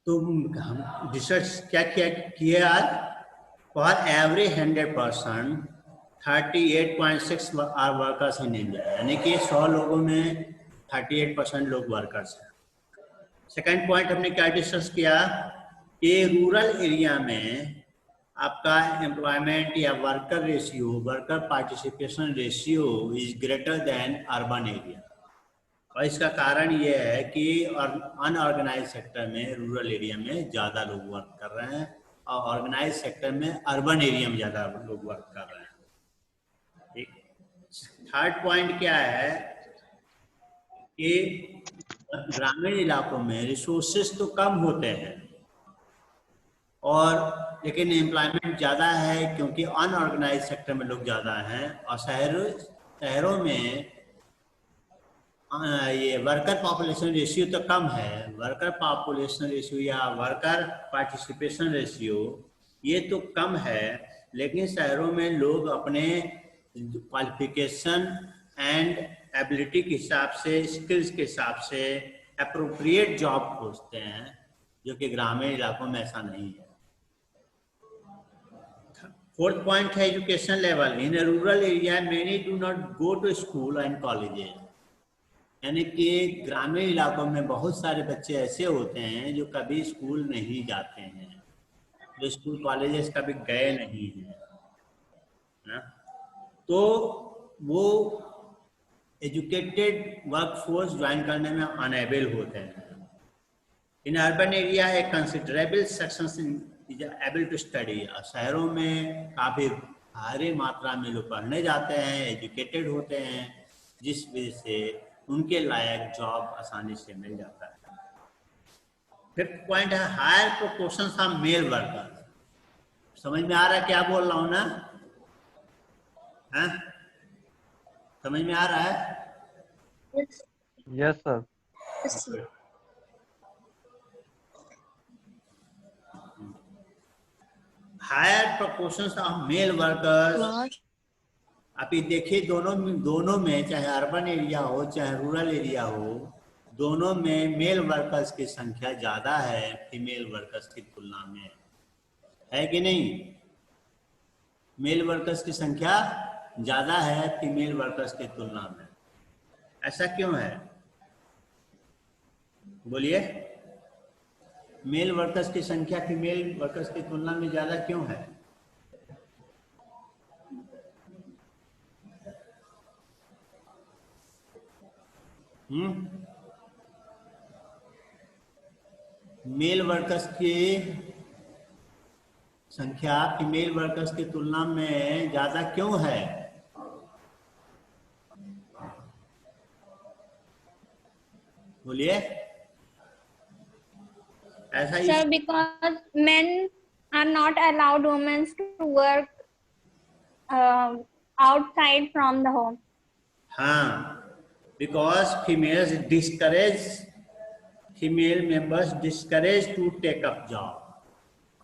तो हम रिसर्च क्या किए आज, for every 100% 38.6 are workers in India, यानी कि 100 लोगों में 38% लोग वर्कर्स हैं। सेकंड पॉइंट हमने क्या डिस्कस किया कि रूरल एरिया में आपका एम्प्लॉयमेंट या worker ratio, worker participation ratio is greater than urban area. और इसका कारण ये है कि अनऑर्गेनाइज सेक्टर में, रूरल एरिया में ज़्यादा लोग वर्क कर रहे हैं और ऑर्गेनाइज सेक्टर में, अर्बन एरिया में ज़्यादा लोग वर्क कर रहे हैं। ठीक। थर्ड पॉइंट क्या है कि ग्रामीण इलाकों में रिसोर्सेस तो कम होते हैं और लेकिन एम्प्लॉयमेंट ज़्यादा है क्योंकि अनऑर्गेनाइज सेक्टर में लोग ज़्यादा हैं, और शहरों में ये वर्कर पॉपुलेशन रेशियो तो कम है। वर्कर पॉपुलेशन रेशियो या वर्कर पार्टिसिपेशन रेशियो ये तो कम है, लेकिन शहरों में लोग अपने क्वालिफिकेशन एंड एबिलिटी के हिसाब से, स्किल्स के हिसाब से अप्रोप्रिएट जॉब खोजते हैं, जो कि ग्रामीण इलाकों में ऐसा नहीं है। फोर्थ पॉइंट है education level. In rural area many do not go to school and colleges, यानी कि ग्रामीण इलाकों में बहुत सारे बच्चे ऐसे होते हैं जो कभी स्कूल नहीं जाते हैं, जो स्कूल कॉलेजेस कभी गए नहीं हैं ना, तो वो एजुकेटेड वर्कफोर्स ज्वाइन करने में अनेबल होते हैं। In urban area a considerable section is able to study. शहरों में काफ़ी भारी मात्रा में लोग पढ़ने जाते हैं, एजुकेटेड होते हैं, जिस वजह से उनके लायक जॉब आसानी से मिल जाता है। फिफ्थ पॉइंट है higher proportion of male workers. समझ में आ रहा है क्या बोल रहा हूं ना? है? समझ में आ रहा है? Yes sir. Higher proportion of male workers. अभी देखिए दोनों में, चाहे अर्बन एरिया हो चाहे रूरल एरिया हो, दोनों में मेल वर्कर्स की संख्या ज़्यादा है फीमेल वर्कर्स की तुलना में, है कि नहीं? मेल वर्कर्स की संख्या ज़्यादा है फीमेल वर्कर्स की तुलना में। ऐसा क्यों है? बोलिए। मेल वर्कर्स की संख्या फीमेल वर्कर्स की तुलना में ज़्यादा क्यों है? मेल वर्कर्स की संख्या फीमेल वर्कर्स की तुलना में ज़्यादा क्यों है? बोलिए। ऐसा ही Sir, because men are not allowed women to work outside from the home. हाँ, because female members discourage to take up job,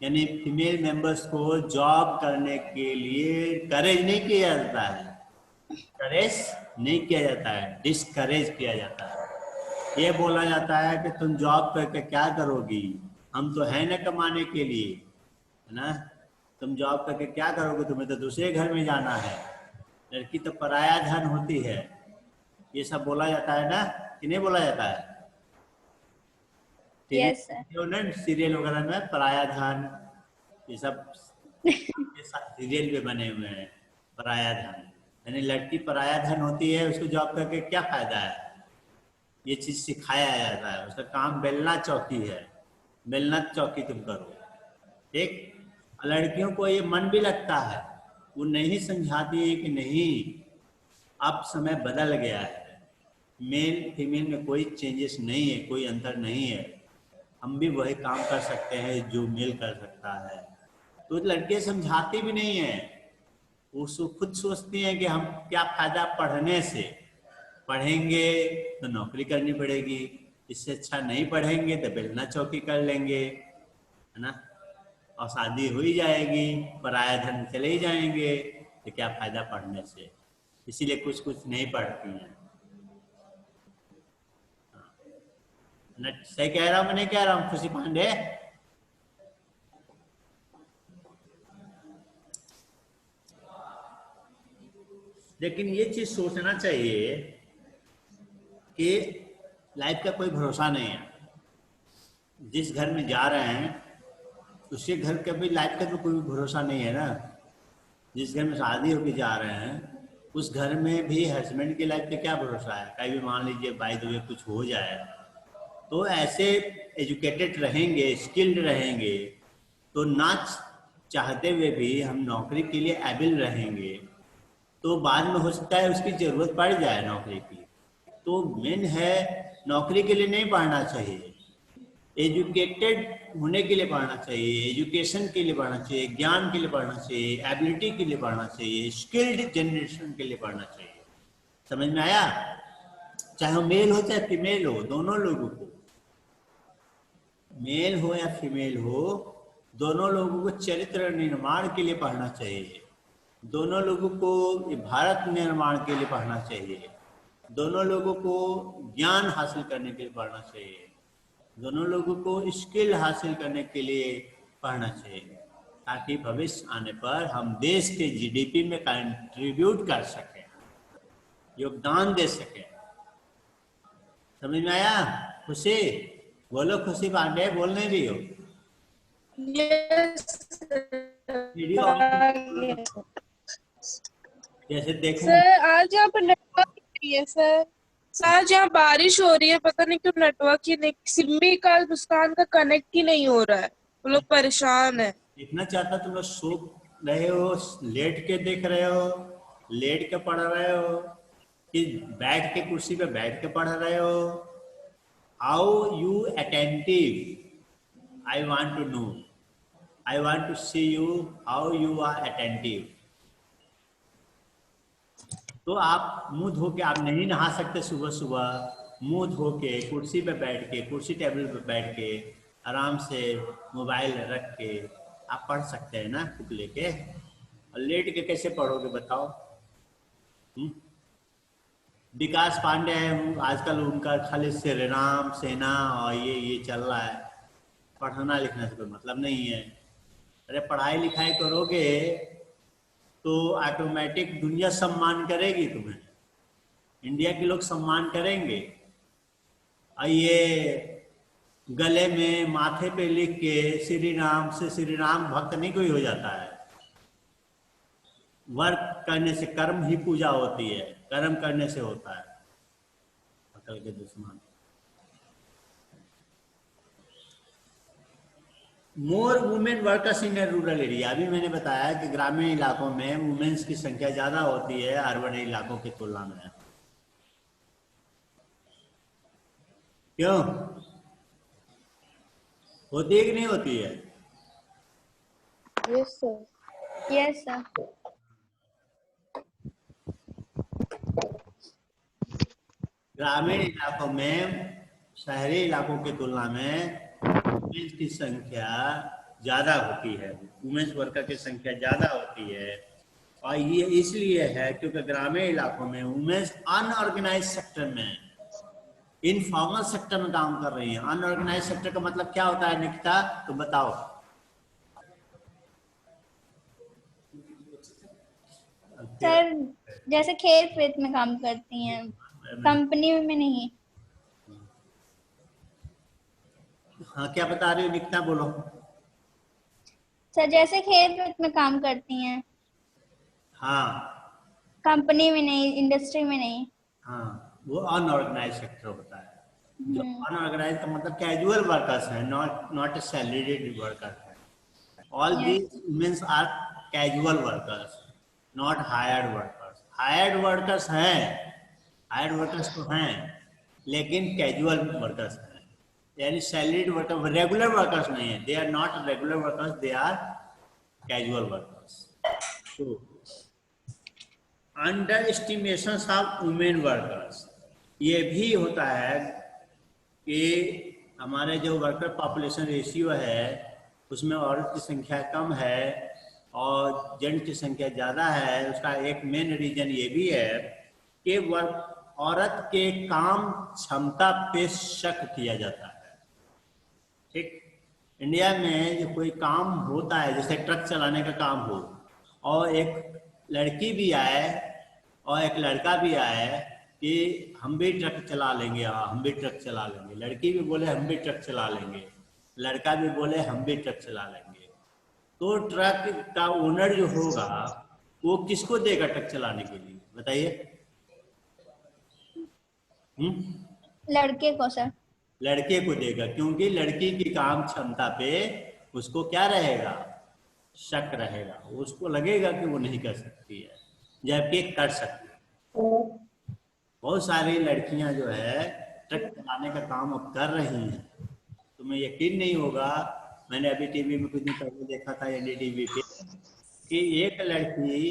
यानी फीमेल मेंबर्स को जॉब करने के लिए करेज नहीं किया जाता है, करेज नहीं किया जाता है, डिस्करेज किया जाता है। ये बोला जाता है कि तुम जॉब करके क्या करोगी, हम तो है ना कमाने के लिए, है ना, तुम जॉब करके क्या करोगे, तुम्हें तो दूसरे घर में जाना है, लड़की तो पराया धन होती है। ये सब बोला जाता है ना, कि नहीं बोला जाता है? Yes, sir. सीरियल वगैरह में पराया धन, ये सब सीरियल पे बने हुए हैं। पराया धन यानी लड़की पराया धन होती है, उसको जॉब करके क्या फायदा है, ये चीज सिखाया जाता है। उसका काम बेलना चौकी है, बेलना चौकी तुम करो। ठीक। लड़कियों को ये मन भी लगता है, वो नहीं समझाती है कि नहीं अब समय बदल गया है, मेल फीमेल में कोई चेंजेस नहीं है, कोई अंतर नहीं है, हम भी वही काम कर सकते हैं जो मेल कर सकता है। तो लड़के समझाती भी नहीं है, वो खुद सोचती हैं कि हम क्या फायदा पढ़ने से, पढ़ेंगे तो नौकरी करनी पड़ेगी, इससे अच्छा नहीं पढ़ेंगे तो बेलना चौकी कर लेंगे, है ना, और शादी हो ही जाएगी, पराया धन चले ही जाएंगे, तो क्या फायदा पढ़ने से, इसीलिए कुछ नहीं पढ़ती हैं। सही कह रहा हूँ मैं, नहीं कह रहा हूँ खुशी पांडे? लेकिन ये चीज सोचना चाहिए कि लाइफ का कोई भरोसा नहीं है। जिस घर में जा रहे हैं उसके घर का भी लाइफ का तो कोई भरोसा नहीं है ना। जिस घर में शादी होके जा रहे हैं उस घर में भी हस्बैंड की लाइफ का क्या भरोसा है? कहीं भी मान लीजिए बाय द वे कुछ हो जाए, तो ऐसे एजुकेटेड रहेंगे, स्किल्ड रहेंगे, तो ना चाहते हुए भी हम नौकरी के लिए एबल रहेंगे, तो बाद में हो सकता है उसकी जरूरत पड़ जाए नौकरी की। तो मेन है नौकरी के लिए नहीं पढ़ना चाहिए, एजुकेटेड होने के लिए पढ़ना चाहिए, एजुकेशन के लिए पढ़ना चाहिए, ज्ञान के लिए पढ़ना चाहिए, एबिलिटी के लिए पढ़ना चाहिए, स्किल्ड जनरेशन के लिए पढ़ना चाहिए। समझ में आया? चाहे वो मेल हो चाहे फीमेल हो, दोनों लोगों को, मेल हो या फीमेल हो, दोनों लोगों को चरित्र निर्माण के लिए पढ़ना चाहिए, दोनों लोगों को भारत निर्माण के लिए पढ़ना चाहिए, दोनों लोगों को ज्ञान हासिल करने के लिए पढ़ना चाहिए, दोनों लोगों को स्किल हासिल करने के लिए पढ़ना चाहिए, ताकि भविष्य आने पर हम देश के जीडीपी में कंट्रीब्यूट कर सकें, योगदान दे सकें। समझ में आया? खुशी बोलो, खुशी पांडे बोल नहीं रही हो? वीडियो जैसे देखो सर आज यहाँ पर नेटवर्क नहीं है सर। आज यहाँ बारिश हो रही है, पता नहीं क्यों नेटवर्क ही नहीं, सिम्मी का मुस्कान का कनेक्ट ही नहीं हो रहा है, वो लोग परेशान है। इतना चाहता तुम लोग सो रहे हो, लेट के देख रहे हो, लेट के पढ़ रहे हो, कि बैठ के कुर्सी पे बैठ के पढ़ रहे हो? How you attentive? I want to know, I want to see you how you are attentive. तो आप मुंह धो के, आप नहीं नहा सकते सुबह सुबह, मुंह धो के कुर्सी पे बैठ के, कुर्सी टेबल पे बैठ के आराम से मोबाइल रख के आप पढ़ सकते हैं ना, बुक लेके? और लेट के कैसे पढ़ोगे बताओ? विकास पांडे है आजकल, उनका खाली श्री राम सेना और ये चल रहा है, पढ़ना लिखने से कोई मतलब नहीं है। अरे पढ़ाई लिखाई करोगे तो ऑटोमेटिक दुनिया सम्मान करेगी तुम्हें, इंडिया के लोग सम्मान करेंगे। और ये गले में माथे पे लिख के श्री राम से श्री राम भक्त नहीं कोई हो जाता है। वर्क करने से, कर्म ही पूजा होती है, कर्म करने से होता है। अकल के दुश्मन। More women workers in rural area. अभी मैंने बताया कि ग्रामीण इलाकों में वुमेन्स की संख्या ज्यादा होती है अर्बन इलाकों की तुलना में। क्यों होती है कि नहीं होती है? Yes, sir. Yes, sir. ग्रामीण इलाकों में शहरी इलाकों की तुलना में वुमेन्स की संख्या ज्यादा होती है, वुमेन्स वर्कर की संख्या ज्यादा होती है। और ये इसलिए है क्योंकि ग्रामीण इलाकों में वुमेन्स अनऑर्गेनाइज सेक्टर में, इनफॉर्मल सेक्टर में काम कर रही हैं। अनऑर्गेनाइज सेक्टर का मतलब क्या होता है निकिता, तो बताओ? सर जैसे खेत वेत में काम करती हैं, कंपनी में नहीं। हाँ क्या बता रही हो निकिता, बोलो। सर जैसे खेत वेत में काम करती हैं, हाँ कंपनी में नहीं, इंडस्ट्री में नहीं। हाँ, वो अनऑर्गेनाइज सेक्टर होता है। जो अनऑर्गेनाइज का मतलब कैजुअल वर्कर्स हैं, नॉट ए सैलरीड वर्कर है। All these womens are casual workers, not hired workers. Hired workers हैं, हायर्ड वर्कर्स तो हैं, लेकिन कैजुअल वर्कर्स हैं, यानी सैलरीड वर्कर, रेगुलर वर्कर्स नहीं है। They are not regular workers, they are casual workers. तो underestimation of women workers, ये भी होता है कि हमारे जो वर्कर पॉपुलेशन रेशियो है उसमें औरत की संख्या कम है और जेंट्स की संख्या ज़्यादा है। उसका एक मेन रीजन ये भी है कि वर्क औरत के काम क्षमता पे शक किया जाता है। ठीक, इंडिया में जो कोई काम होता है, जैसे ट्रक चलाने का काम हो, और एक लड़की भी आए और एक लड़का भी आए कि हम भी ट्रक चला लेंगे, हाँ हम भी ट्रक चला लेंगे, लड़की भी बोले हम भी ट्रक चला लेंगे, लड़का भी बोले हम भी ट्रक चला लेंगे, तो ट्रक का ओनर जो होगा वो किसको देगा ट्रक चलाने के लिए, बताइए? लड़के को सर। लड़के को देगा, क्योंकि लड़की की काम क्षमता पे उसको क्या रहेगा, शक रहेगा, उसको लगेगा कि वो नहीं कर सकती है, जबकि कर सकती है। बहुत सारी लड़कियां जो है ट्रक चलाने का काम अब कर रही हैं। तुम्हें यकीन नहीं होगा, मैंने अभी टीवी में कुछ दिन पहले देखा था एनडीटीवी पे कि एक लड़की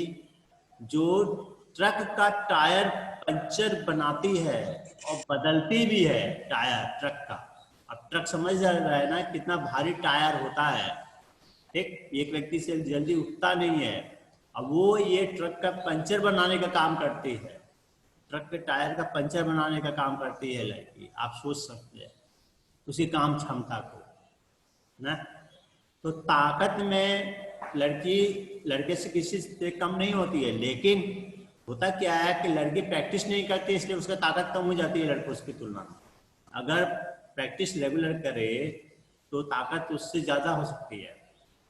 जो ट्रक का टायर पंचर बनाती है और बदलती भी है टायर ट्रक का। अब ट्रक समझ रहा है ना कितना भारी टायर होता है, ठीक, एक व्यक्ति से जल्दी उठता नहीं है। अब वो ये ट्रक का पंचर बनाने का काम करती है, ट्रक के टायर का पंचर बनाने का काम करती है लड़की। आप सोच सकते हैं उसी काम क्षमता को ना। तो ताकत में लड़की लड़के से किसी से कम नहीं होती है, लेकिन होता क्या है कि लड़की प्रैक्टिस नहीं करती, इसलिए उसका ताकत कम हो जाती है लड़कों की तुलना में। अगर प्रैक्टिस रेगुलर करे तो ताकत उससे ज़्यादा हो सकती है।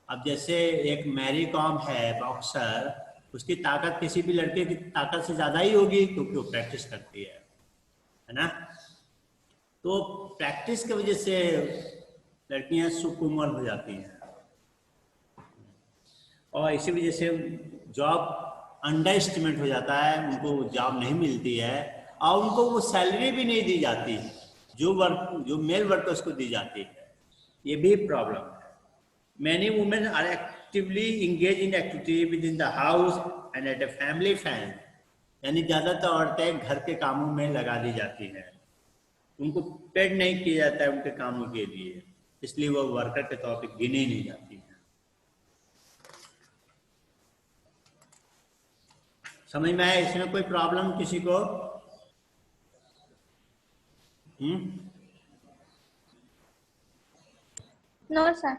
अब जैसे एक मैरी कॉम है बॉक्सर, उसकी ताकत किसी भी लड़के की ताकत से ज़्यादा ही होगी क्योंकि वो प्रैक्टिस करती है ना। तो प्रैक्टिस की वजह से लड़कियां सुकोमल हो जाती हैं, और इसी वजह से जॉब अंडर एस्टिमेट हो जाता है, उनको जॉब नहीं मिलती है, और उनको वो सैलरी भी नहीं दी जाती जो मेल वर्कर्स को दी जाती है। ये भी प्रॉब्लम है। Many women are actively engage in activity within the house and at a family farm, यानी ज़्यादातर औरतें घर के कामों में लगा दी जाती हैं, उनको पेड नहीं किया जाता है उनके कामों के लिए, इसलिए वो वर्कर के तौर पे गिनी नहीं जाती हैं। समझ में आया? इसमें कोई प्रॉब्लम किसी को? No sir.